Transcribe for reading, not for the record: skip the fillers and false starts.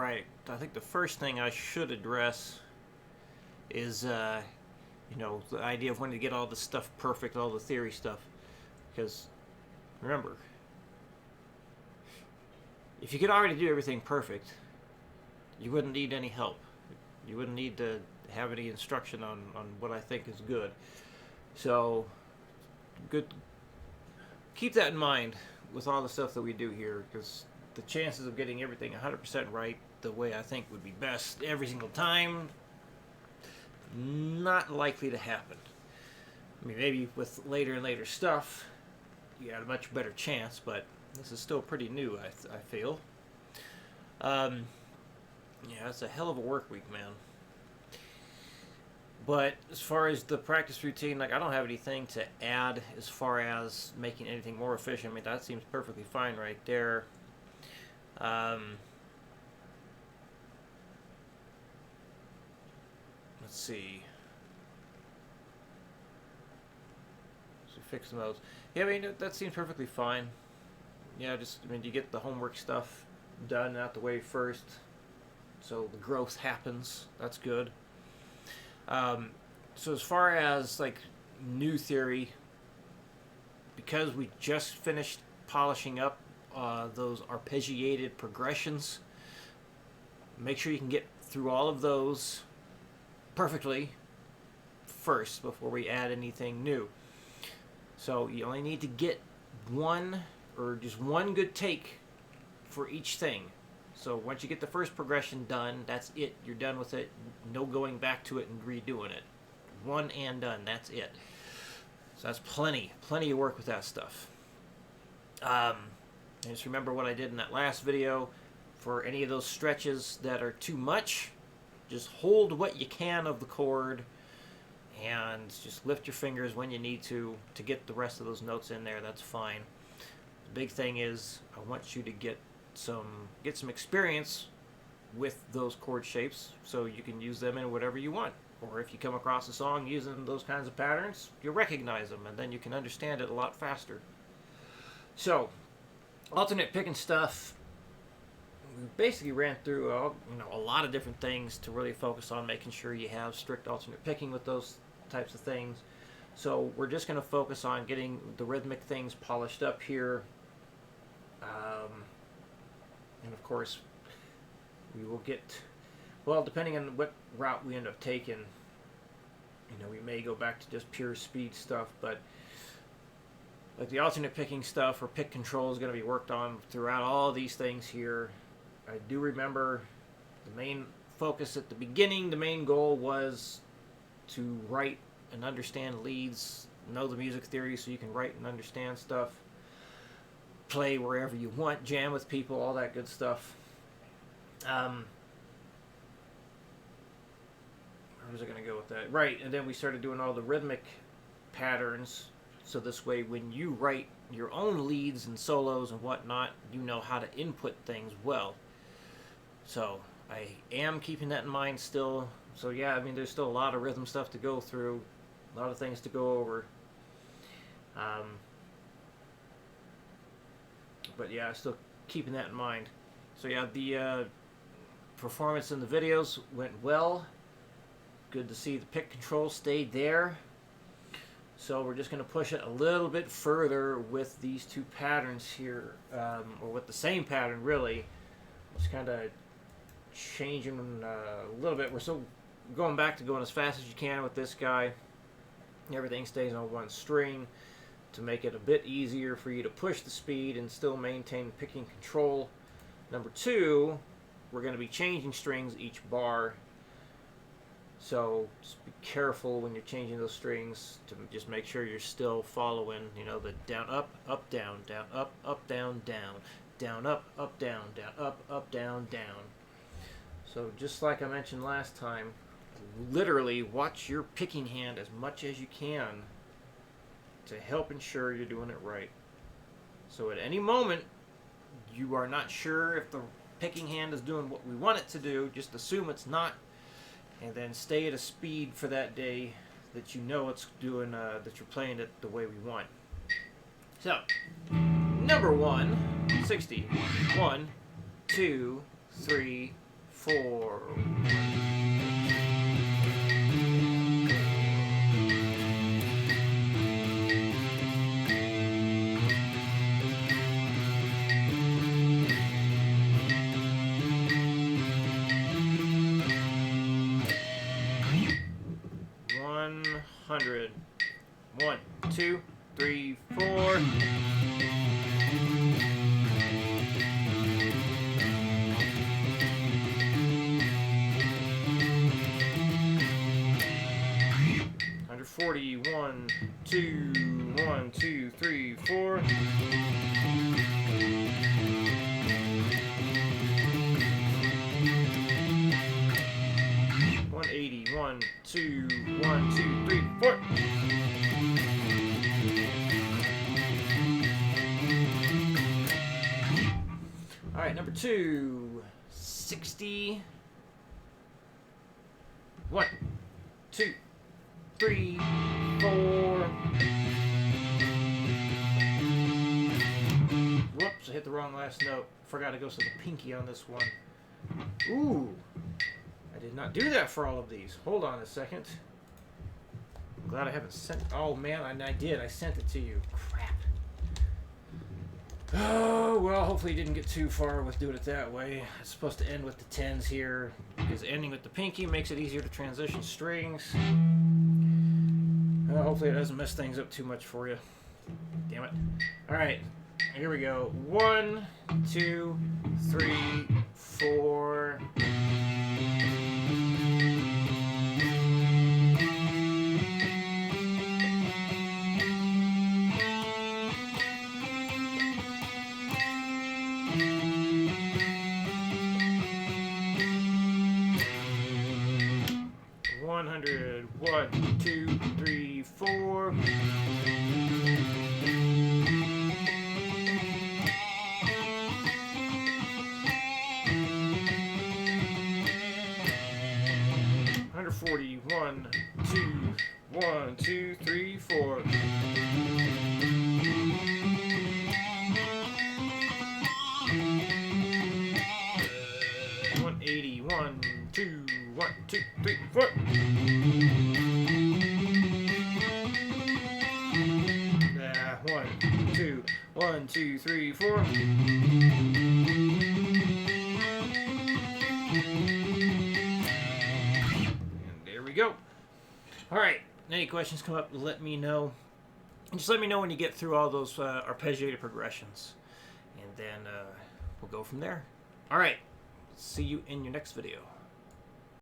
Alright, I think the first thing I should address is, the idea of wanting to get all the stuff perfect, all the theory stuff. Because, remember, if you could already do everything perfect, you wouldn't need any help. You wouldn't need to have any instruction on what I think is good. So, good. Keep that in mind with all the stuff that we do here, because the chances of getting everything 100% right the way I think would be best every single time, not likely to happen. I mean, maybe with later and later stuff, you got a much better chance, but this is still pretty new, I feel. Yeah, it's a hell of a work week, man. But as far as the practice routine, I don't have anything to add as far as making anything more efficient. I mean, that seems perfectly fine right there. Let's see. So fix those. Yeah, I mean, that seems perfectly fine. Yeah, you get the homework stuff done out the way first, so the growth happens. That's good. So as far as new theory, because we just finished polishing up those arpeggiated progressions, make sure you can get through all of those perfectly first before we add anything new. So you only need to get one good take for each thing. So once you get the first progression done, that's it. You're done with it. No going back to it and redoing it. One and done. That's it. So that's plenty of work with that stuff. And just remember what I did in that last video. For any of those stretches that are too much, just hold what you can of the chord and just lift your fingers when you need to get the rest of those notes in there. That's fine. The big thing is I want you to get some experience with those chord shapes so you can use them in whatever you want. Or if you come across a song using those kinds of patterns, you'll recognize them and then you can understand it a lot faster. So, alternate picking stuff, we basically ran through a lot of different things to really focus on making sure you have strict alternate picking with those types of things. So we're just going to focus on getting the rhythmic things polished up here. And of course, we will get, depending on what route we end up taking, we may go back to just pure speed stuff, but the alternate picking stuff or pick control is going to be worked on throughout all these things here. I do remember the main focus at the beginning, the main goal was to write and understand leads, know the music theory so you can write and understand stuff, play wherever you want, jam with people, all that good stuff. Where was I going to go with that? Right, and then we started doing all the rhythmic patterns, so this way when you write your own leads and solos and whatnot, you know how to input things well. So I am keeping that in mind still. So yeah, I mean, there's still a lot of rhythm stuff to go through, a lot of things to go over. But yeah, still keeping that in mind. So yeah, the performance in the videos went well. Good to see the pick control stayed there. So we're just going to push it a little bit further with these two patterns here, or with the same pattern really. Just kind of changing a little bit. We're still going back to going as fast as you can with this guy. Everything stays on one string to make it a bit easier for you to push the speed and still maintain picking control. Number two, we're going to be changing strings each bar. So just be careful when you're changing those strings to just make sure you're still following, the down, up, down, up, down, down, up, down, up, down, down. So just like I mentioned last time, literally watch your picking hand as much as you can to help ensure you're doing it right. So at any moment you are not sure if the picking hand is doing what we want it to do, just assume it's not, and then stay at a speed for that day that you know it's doing, that you're playing it the way we want. So, number 1, 60. 1, 2, 3, 4. 100. 1, 2, 3, 4. $140. 1, 2, 3, 4. $180. 1, 2, 1, 2, 3, 4. All right, number 2, 60. 1, 2, 3, 4. Whoops, I hit the wrong last note. Forgot to go to the pinky on this one. Ooh, I did not do that for all of these. Hold on a second. I'm glad I haven't sent. Oh man, I did. I sent it to you. Crap. Oh, well, hopefully you didn't get too far with doing it that way. It's supposed to end with the 10s here, because ending with the pinky makes it easier to transition strings. Hopefully it doesn't mess things up too much for you. Damn it. Alright, here we go. 1, 2, 3, 4. $100. 1, 2, 3, 4. $140. 1, 2, 1, 2, 3, 4. $180. 1, 2, 1, 2, 3, 4. Yeah, 1, 2, 1, 2, 3, 4. And there we go. All right. Any questions come up, let me know. And just let me know when you get through all those arpeggiated progressions. And then we'll go from there. All right. See you in your next video.